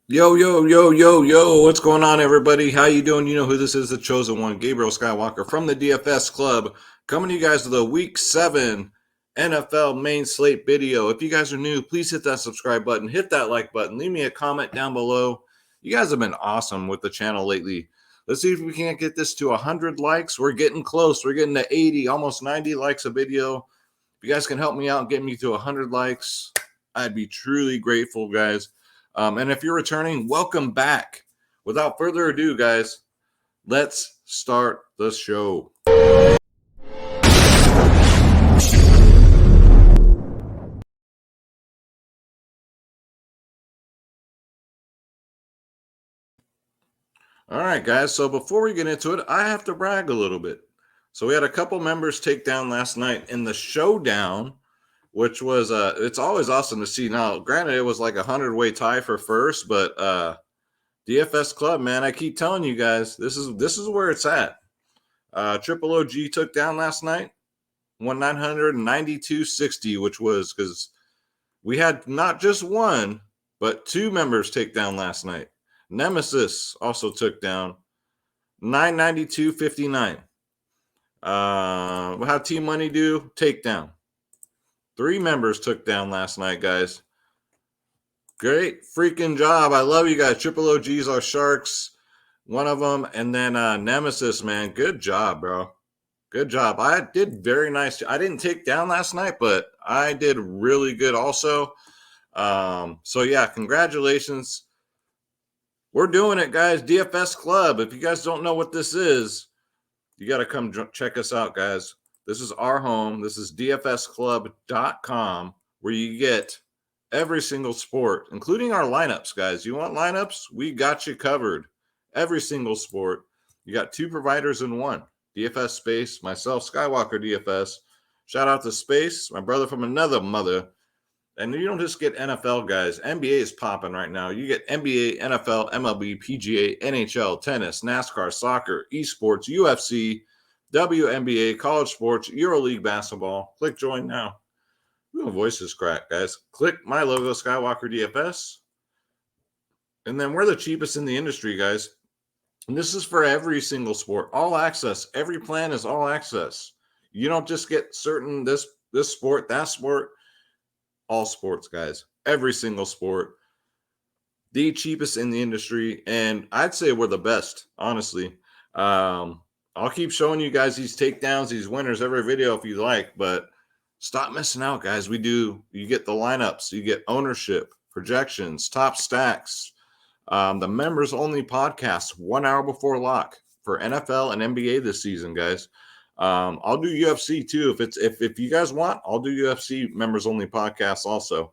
Yo, yo, yo, yo, yo, what's going on, everybody? How you doing? You know who this is, the chosen one, Gabriel Skywalker from the DFS Club, coming to you guys with a Week 7 NFL main slate video. If you guys are new, please hit that subscribe button, hit that like button, leave me a comment down below. You guys have been awesome with the channel lately. Let's see if we can't get this to 100 likes. We're getting close. We're getting to 80, almost 90 likes a video. If you guys can help me out and get me to 100 likes, I'd be truly grateful, guys. And if you're returning, welcome back. Without further ado, guys, let's start the show. All right, guys. So before we get into it, I have to brag a little bit. So we had a couple members take down last night in the showdown, which was it's always awesome to see. Now, granted, it was like a 100-way tie for first, but DFS Club, man, I keep telling you guys, this is where it's at. Triple OG took down last night, won 992.60, which was because we had not just one, but two members take down last night. Nemesis also took down 992.59. How Team Money do? Take down. Three members took down last night, guys. Great freaking job. I love you guys. Triple OGs are sharks. One of them. And then Nemesis, man. Good job, bro. Good job. I did very nice. I didn't take down last night, but I did really good also. So yeah, congratulations. We're doing it, guys. DFS Club. If you guys don't know what this is, you got to come check us out, guys. This is our home. This is dfsclub.com, where you get every single sport, including our lineups, guys. You want lineups? We got you covered. Every single sport. You got two providers in one. DFS Space, myself, Skywalker DFS. Shout out to Space, my brother from another mother. And you don't just get NFL, guys. NBA is popping right now. You get NBA, NFL, MLB, PGA, NHL, tennis, NASCAR, soccer, esports, UFC, WNBA, college sports, EuroLeague basketball. Click join now. Ooh, voice is cracked, guys. Click my logo, Skywalker DFS. And then we're the cheapest in the industry, guys. And this is for every single sport, all access. Every plan is all access. You don't just get certain this sport, that sport. All sports, guys. Every single sport. The cheapest in the industry, and I'd say we're the best, honestly. I'll keep showing you guys these takedowns, these winners every video if you like, but stop missing out, guys. You get the lineups, you get ownership, projections, top stacks, the members only podcast 1 hour before lock for NFL and NBA this season, guys. I'll do UFC too if you guys want. I'll do UFC members only podcasts also.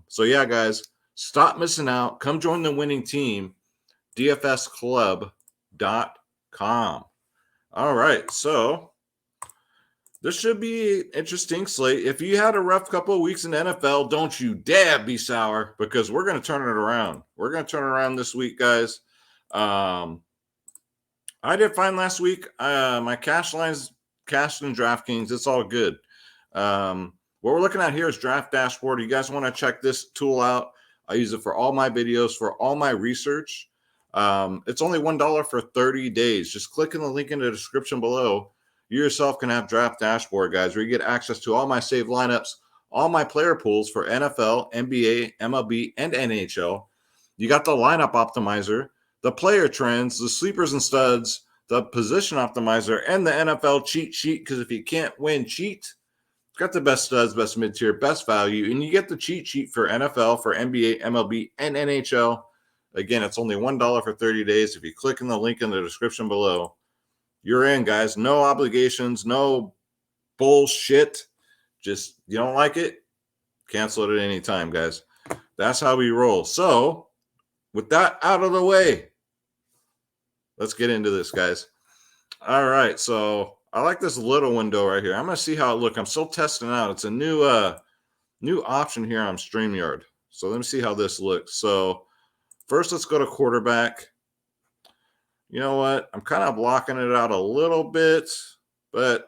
So yeah, guys, stop missing out. Come join the winning team, dfsclub.com. All right, so this should be an interesting slate. If you had a rough couple of weeks in the NFL, don't you dare be sour, because we're going to turn it around. We're going to turn it around this week, guys. I did fine last week. My cash lines cashed in Draftkings. It's all good. What we're looking at here is Draft Dashboard. You guys want to check this tool out? I use it for all my videos, for all my research. It's only $1 for 30 days. Just click in the link in the description below. You yourself can have Draft Dashboard, guys, where you get access to all my saved lineups, all my player pools for NFL, NBA, MLB, and NHL. You got the lineup optimizer, the player trends, the sleepers and studs, the position optimizer, and the NFL cheat sheet. Because if you can't win, cheat. It's got the best studs, best mid-tier, best value, and you get the cheat sheet for NFL, for NBA, MLB, and NHL. Again, it's only $1 for 30 days. If you click in the link in the description below, you're in, guys. No obligations, no bullshit. Just, you don't like it, cancel it at any time, guys. That's how we roll. So, with that out of the way, let's get into this, guys. All right, so I like this little window right here. I'm going to see how it looks. I'm still testing out. It's a new option here on StreamYard. So let me see how this looks. So first, let's go to quarterback. You know what? I'm kind of blocking it out a little bit, but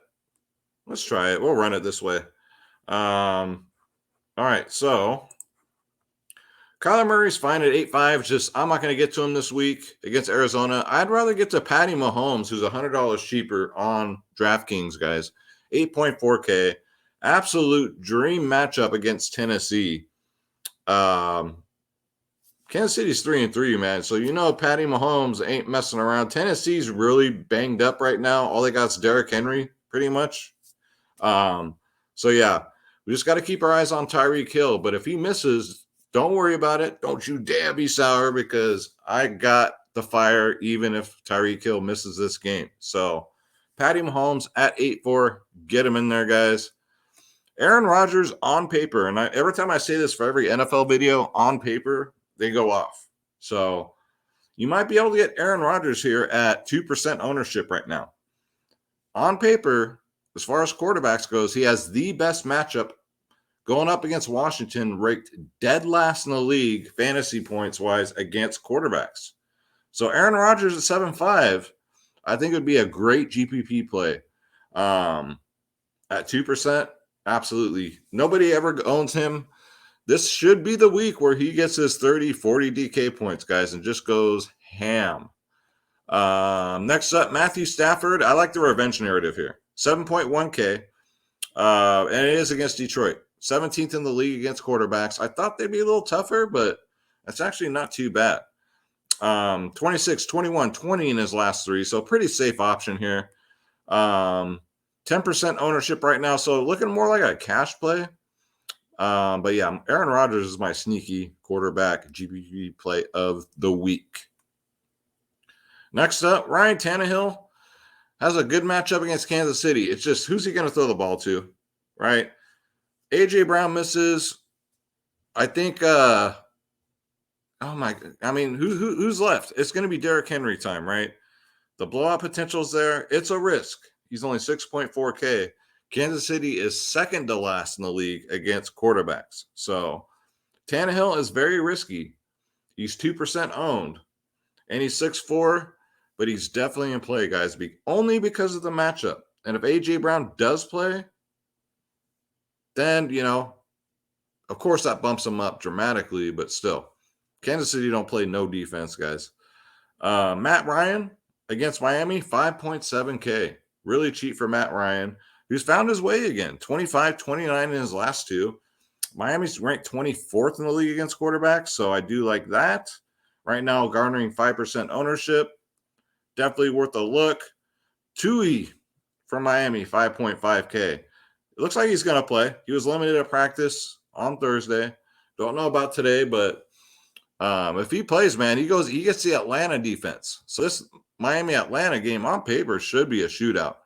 let's try it. We'll run it this way. All right, so Kyler Murray's fine at 8.5. Just I'm not going to get to him this week against Arizona. I'd rather get to Patty Mahomes, who's $100 cheaper on DraftKings, guys. 8.4K. Absolute dream matchup against Tennessee. Kansas City's 3-3, man. So Patty Mahomes ain't messing around. Tennessee's really banged up right now. All they got is Derrick Henry, pretty much. So yeah, we just got to keep our eyes on Tyreek Hill. But if he misses, don't worry about it. Don't you dare be sour, because I got the fire even if Tyreek Hill misses this game. So Patty Mahomes at 8.4. Get him in there, guys. Aaron Rodgers on paper, and every time I say this for every NFL video, on paper, they go off. So you might be able to get Aaron Rodgers here at 2% ownership right now. On paper, as far as quarterbacks goes, he has the best matchup going up against Washington, ranked dead last in the league, fantasy points-wise, against quarterbacks. So Aaron Rodgers at 7.5, I think it would be a great GPP play. At 2%, absolutely. Nobody ever owns him. This should be the week where he gets his 30, 40 DK points, guys, and just goes ham. Next up, Matthew Stafford. I like the revenge narrative here. 7.1K. And it is against Detroit. 17th in the league against quarterbacks. I thought they'd be a little tougher, but that's actually not too bad. 26, 21, 20 in his last three. So pretty safe option here. 10% ownership right now. So looking more like a cash play. But yeah, Aaron Rodgers is my sneaky quarterback GPP play of the week. Next up, Ryan Tannehill has a good matchup against Kansas City. It's just, who's he going to throw the ball to, right? A.J. Brown misses. I think, who's left? It's going to be Derrick Henry time, right? The blowout potential's there. It's a risk. He's only 6.4K. Kansas City is second to last in the league against quarterbacks. So Tannehill is very risky. He's 2% owned, and he's 6'4", but he's definitely in play, guys, only because of the matchup. And if A.J. Brown does play, then, of course that bumps him up dramatically, but still. Kansas City don't play no defense, guys. Matt Ryan against Miami, 5.7K. Really cheap for Matt Ryan, who's found his way again. 25, 29 in his last two. Miami's ranked 24th in the league against quarterbacks, so I do like that. Right now, garnering 5% ownership. Definitely worth a look. Tui from Miami, 5.5K. It looks like he's going to play. He was limited at practice on Thursday. Don't know about today, but if he plays, man, he gets the Atlanta defense. So this Miami-Atlanta game on paper should be a shootout.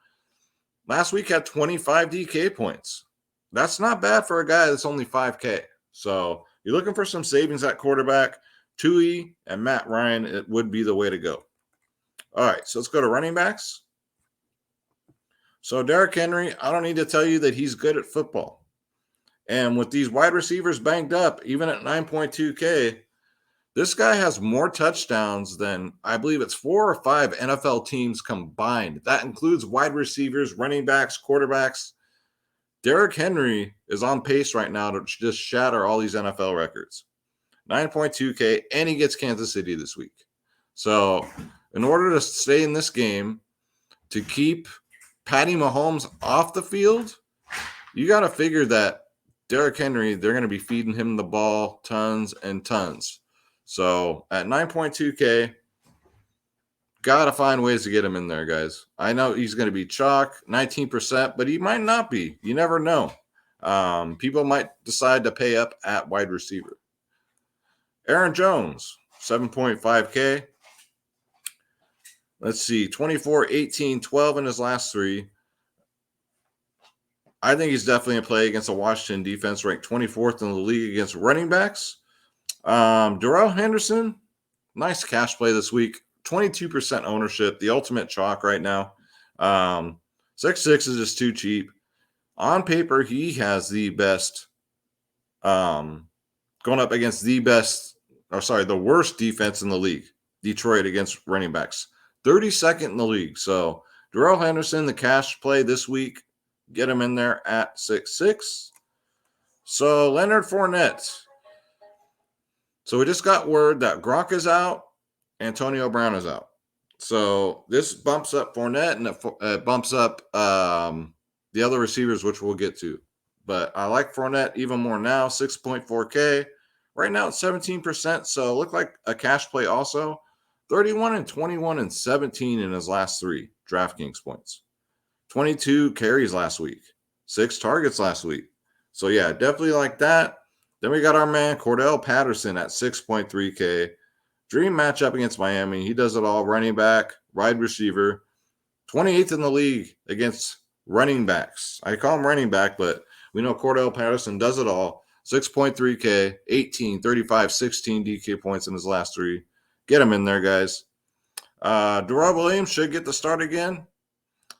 Last week had 25 DK points. That's not bad for a guy that's only 5K. So you're looking for some savings at quarterback. Tui and Matt Ryan, it would be the way to go. All right, so let's go to running backs. So Derrick Henry, I don't need to tell you that he's good at football. And with these wide receivers banged up, even at 9.2K, this guy has more touchdowns than, I believe it's 4 or 5 NFL teams combined. That includes wide receivers, running backs, quarterbacks. Derrick Henry is on pace right now to just shatter all these NFL records. 9.2K, and he gets Kansas City this week. So in order to stay in this game, to keep Patty Mahomes off the field, you got to figure that Derrick Henry, they're going to be feeding him the ball tons and tons. So at 9.2K, got to find ways to get him in there, guys. I know he's going to be chalk, 19%, but he might not be. You never know. People might decide to pay up at wide receiver. Aaron Jones, 7.5K. Let's see, 24, 18, 12 in his last three. I think he's definitely a play against a Washington defense ranked 24th in the league against running backs. Darrell Henderson, nice cash play this week. 22% ownership, the ultimate chalk right now. 6.6 is just too cheap. On paper, he has the best, going up against the worst defense in the league. Detroit against running backs. 32nd in the league. So Darrell Henderson, the cash play this week, get him in there at 6.6. So Leonard Fournette. So we just got word that Gronk is out, Antonio Brown is out. So this bumps up Fournette and it bumps up the other receivers, which we'll get to. But I like Fournette even more now, 6.4K. Right now it's 17%, so look like a cash play also. 31 and 21 and 17 in his last 3 DraftKings points. 22 carries last week. 6 targets last week. So yeah, definitely like that. Then we got our man Cordell Patterson at 6.3K. Dream matchup against Miami. He does it all. Running back, wide receiver. 28th in the league against running backs. I call him running back, but we know Cordell Patterson does it all. 6.3K, 18, 35, 16 DK points in his last 3. Get him in there, guys. Darrell Williams should get the start again.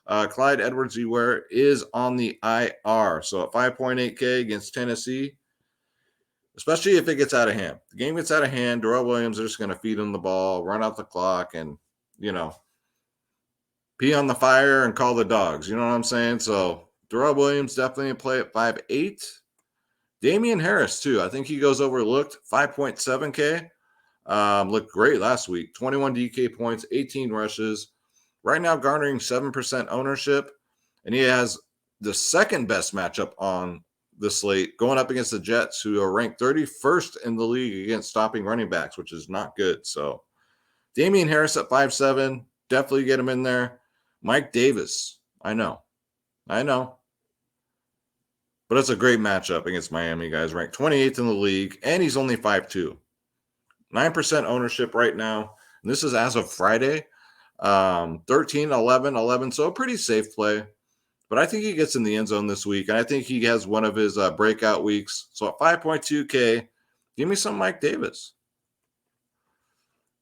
Clyde Edwards-Helaire is on the IR. So at 5.8K against Tennessee, especially if it gets out of hand. The game gets out of hand, Darrell Williams are just going to feed him the ball, run out the clock, and, pee on the fire and call the dogs. You know what I'm saying? So Darrell Williams definitely a play at 5.8. Damian Harris, too. I think he goes overlooked. 5.7K. Looked great last week. 21 DK points, 18 rushes. Right now garnering 7% ownership. And he has the second best matchup on the slate going up against the Jets, who are ranked 31st in the league against stopping running backs, which is not good. So Damian Harris at 5.7. Definitely get him in there. Mike Davis. I know. But it's a great matchup against Miami, guys. Ranked 28th in the league, and he's only 5.2. 9% ownership right now. And this is as of Friday. 13, 11, 11. So a pretty safe play. But I think he gets in the end zone this week. And I think he has one of his breakout weeks. So at 5.2K, give me some Mike Davis.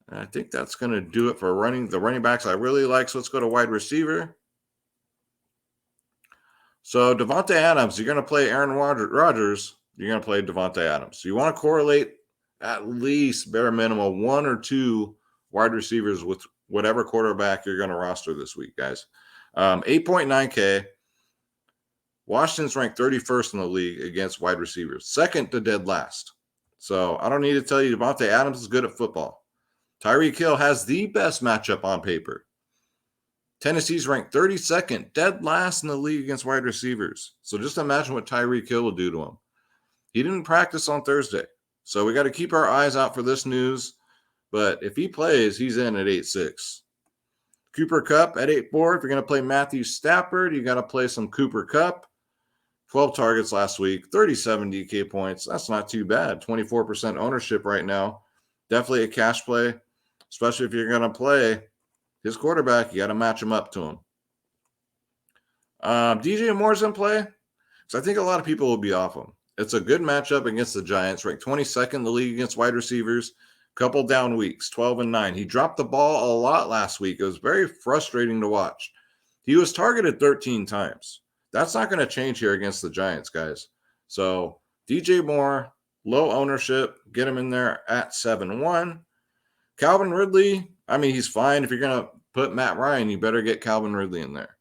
And I think that's going to do it for the running backs I really like. So let's go to wide receiver. So Devontae Adams, you're going to play Aaron Rodgers. You're going to play Devontae Adams. So you want to correlate at least bare minimum 1 or 2 wide receivers with whatever quarterback you're going to roster this week, guys. 8.9K. Washington's ranked 31st in the league against wide receivers. Second to dead last. So I don't need to tell you Devontae Adams is good at football. Tyreek Hill has the best matchup on paper. Tennessee's ranked 32nd, dead last in the league against wide receivers. So just imagine what Tyreek Hill will do to him. He didn't practice on Thursday. So we got to keep our eyes out for this news. But if he plays, he's in at 8.6. Cooper Kupp at 8.4. If you're going to play Matthew Stafford, you got to play some Cooper Kupp. 12 targets last week, 37 DK points. That's not too bad. 24% ownership right now. Definitely a cash play, especially if you're going to play his quarterback. You got to match him up to him. DJ Moore's in play, so I think a lot of people will be off him. It's a good matchup against the Giants, ranked 22nd in the league against wide receivers. Couple down weeks, 12 and 9. He dropped the ball a lot last week. It was very frustrating to watch. He was targeted 13 times. That's not going to change here against the Giants, guys. So DJ Moore, low ownership, get him in there at 7.1. Calvin Ridley, he's fine. If you're going to put Matt Ryan, you better get Calvin Ridley in there.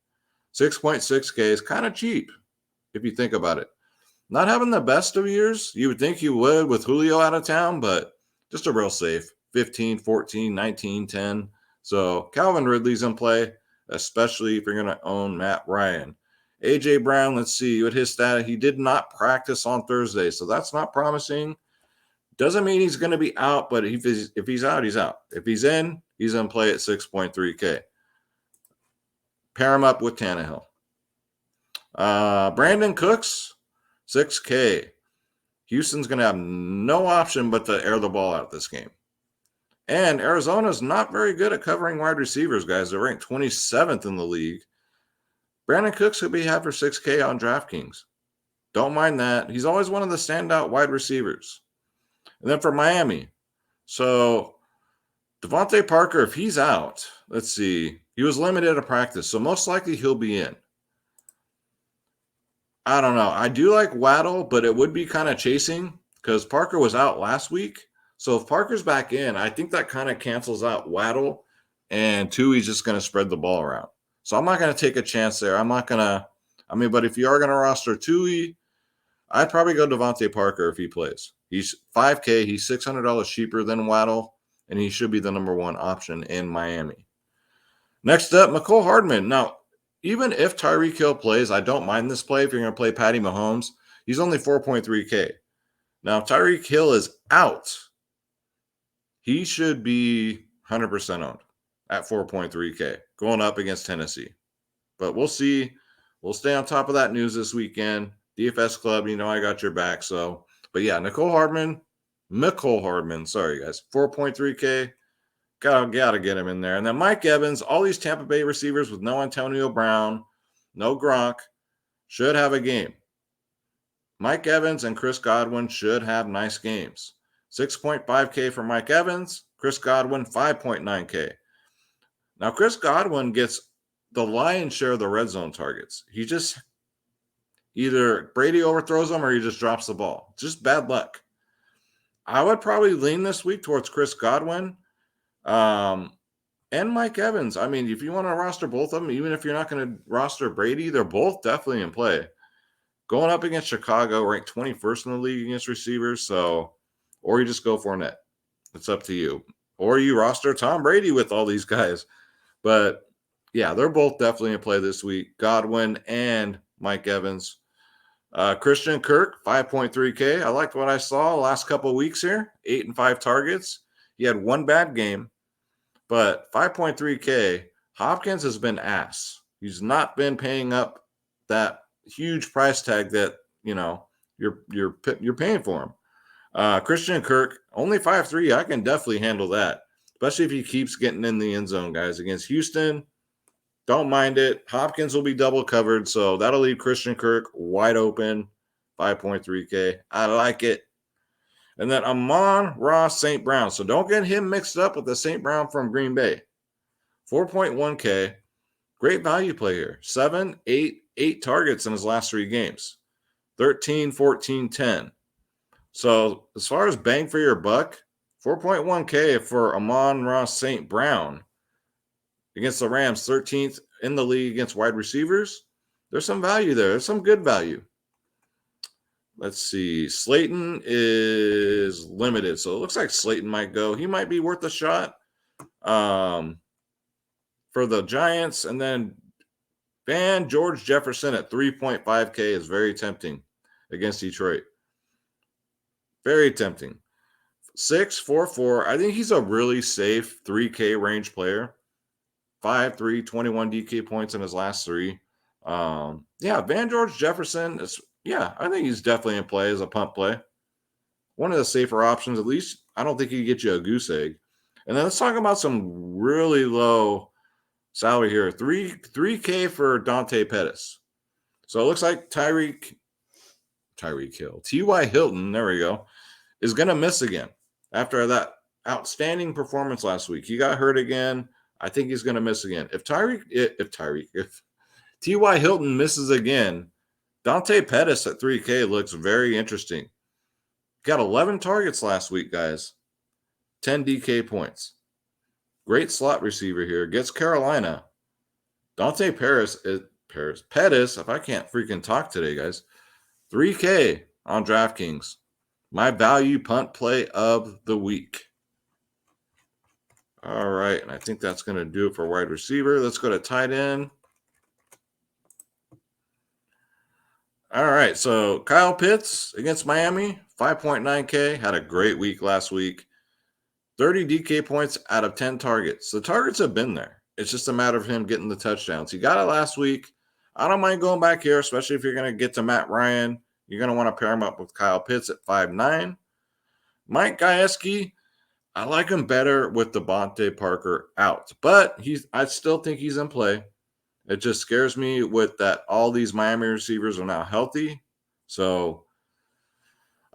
6.6K is kind of cheap if you think about it. Not having the best of years. You would think you would with Julio out of town, but just a real safe. 15, 14, 19, 10. So Calvin Ridley's in play, especially if you're going to own Matt Ryan. A.J. Brown, let's see what his stat. He did not practice on Thursday, so that's not promising. Doesn't mean he's going to be out, but if he's out, he's out. If he's in play at 6.3K. Pair him up with Tannehill. Brandon Cooks, 6K. Houston's going to have no option but to air the ball out this game. And Arizona's not very good at covering wide receivers, guys. They're ranked 27th in the league. Brandon Cooks could be had for 6K on DraftKings. Don't mind that. He's always one of the standout wide receivers. And then for Miami, so Devontae Parker, if he's out, let's see, he was limited to practice, so most likely he'll be in. I don't know. I do like Waddle, but it would be kind of chasing because Parker was out last week. So if Parker's back in, I think that kind of cancels out Waddle, and Tui's just going to spread the ball around. So I'm not going to take a chance there. I'm not going to, but if you are going to roster Tui, I'd probably go Devontae Parker if he plays. He's $5K. He's $600 cheaper than Waddle, and he should be the number one option in Miami. Next up, Nicole Hardman. Now, even if Tyreek Hill plays, I don't mind this play if you're going to play Patty Mahomes. He's only 4.3K. Now, if Tyreek Hill is out, he should be 100% owned at 4.3K going up against Tennessee. But we'll see. We'll stay on top of that news this weekend. DFS Club, you know I got your back. So, but yeah, Nicole Hardman, sorry guys, 4.3K. Gotta get him in there. And then Mike Evans, all these Tampa Bay receivers with no Antonio Brown, no Gronk, should have a game. Mike Evans and Chris Godwin should have nice games. 6.5K for Mike Evans, Chris Godwin, 5.9K. Now, Chris Godwin gets the lion's share of the red zone targets. He just either Brady overthrows him or he just drops the ball. Just bad luck. I would probably lean this week towards Chris Godwin and Mike Evans. I mean, if you want to roster both of them, even if you're not going to roster Brady, they're both definitely in play. Going up against Chicago, ranked 21st in the league against receivers. So, or you just go Fournette. It's up to you. Or you roster Tom Brady with all these guys. But yeah, they're both definitely in play this week. Godwin and Mike Evans. Christian Kirk, 5.3K. I liked what I saw the last couple of weeks here. 8 and 5 targets. He had one bad game, but 5.3K. Hopkins has been ass. He's not been paying up that huge price tag that you're paying for him. Christian Kirk, only 5.3. I can definitely handle that, especially if he keeps getting in the end zone, guys. Against Houston, don't mind it. Hopkins will be double covered, so that'll leave Christian Kirk wide open. 5.3K. I like it. And then Amon-Ra St. Brown. So don't get him mixed up with the St. Brown from Green Bay. 4.1K. Great value play here. 7, 8 targets in his last 3 games. 13, 14, 10. So as far as bang for your buck, 4.1K for Amon-Ra St. Brown against the Rams, 13th in the league against wide receivers. There's some value there. There's some good value. Let's see. Slayton is limited, so it looks like Slayton might go. He might be worth a shot for the Giants. And then George Jefferson at 3.5K is very tempting against Detroit. Very tempting. 6.44. I think he's a really safe 3K range player. 5.3, 21 DK points in his last 3. George Jefferson is. Yeah, I think he's definitely in play as a punt play. One of the safer options, at least. I don't think he'd get you a goose egg. And then let's talk about some really low salary here. 3K for Dante Pettis. So it looks like Tyreek Hill. T.Y. Hilton, there we go, is going to miss again after that outstanding performance last week. He got hurt again. I think he's going to miss again. If T.Y. Hilton misses again, Dante Pettis at 3K looks very interesting. Got 11 targets last week, guys. 10 DK points. Great slot receiver here. Gets Carolina. Dante Pettis, if I can't freaking talk today, guys. 3K on DraftKings. My value punt play of the week. All right, and I think that's going to do it for wide receiver. Let's go to tight end. All right, so Kyle Pitts against Miami, 5.9K, had a great week last week. 30 DK points out of 10 targets. The targets have been there. It's just a matter of him getting the touchdowns. He got it last week. I don't mind going back here, especially if you're going to get to Matt Ryan. You're going to want to pair him up with Kyle Pitts at 5.9. Mike Gajewski, I like him better with Devontae Parker out, but I still think he's in play. It just scares me with that all these Miami receivers are now healthy. So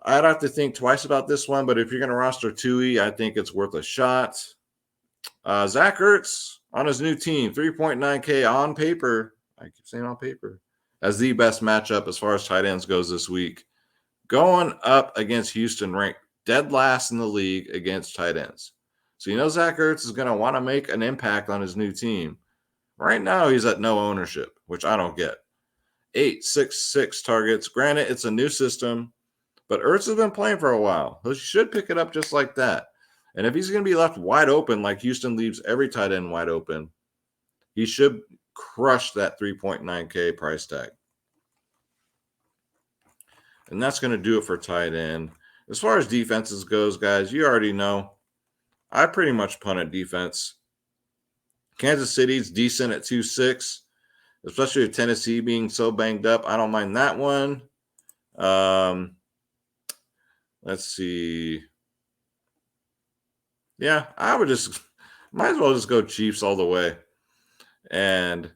I'd have to think twice about this one, but if you're going to roster Tui, I think it's worth a shot. Zach Ertz on his new team, 3.9K on paper. I keep saying on paper. As the best matchup as far as tight ends goes this week. Going up against Houston, ranked dead last in the league against tight ends. So Zach Ertz is going to want to make an impact on his new team. Right now, he's at no ownership, which I don't get. 8, 6, 6 targets. Granted, it's a new system, But Ertz has been playing for a while. He should pick it up just like that. And if he's going to be left wide open, like Houston leaves every tight end wide open, he should crush that 3.9K price tag. And that's going to do it for tight end. As far as defenses goes, guys, you already know I pretty much punted defense. Kansas City's decent at 2.6, especially with Tennessee being so banged up. I don't mind that one. Let's see. Yeah, I would might as well just go Chiefs all the way. And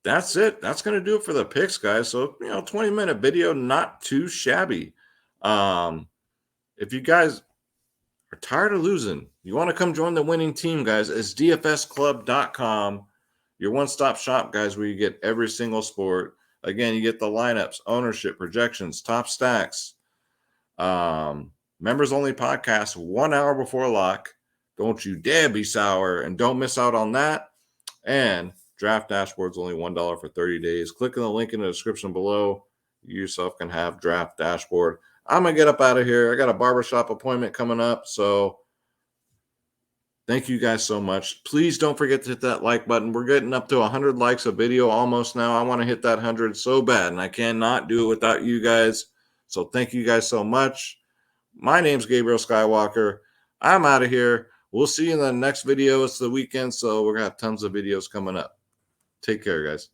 that's it. That's going to do it for the picks, guys. So, 20-minute video, not too shabby. If you guys are tired of losing, you want to come join the winning team, guys, it's dfsclub.com, your one-stop shop, guys, where you get every single sport. Again, you get the lineups, ownership, projections, top stacks, members-only podcast 1 hour before lock. Don't you dare be sour, and don't miss out on that. And Draft Dashboard's only $1 for 30 days. Click on the link in the description below. You yourself can have Draft Dashboard. I'm going to get up out of here. I got a barbershop appointment coming up. So thank you guys so much. Please don't forget to hit that like button. We're getting up to 100 likes a video almost now. I want to hit that 100 so bad, and I cannot do it without you guys. So thank you guys so much. My name's Gabriel Skywalker. I'm out of here. We'll see you in the next video. It's the weekend, so we're going to have tons of videos coming up. Take care, guys.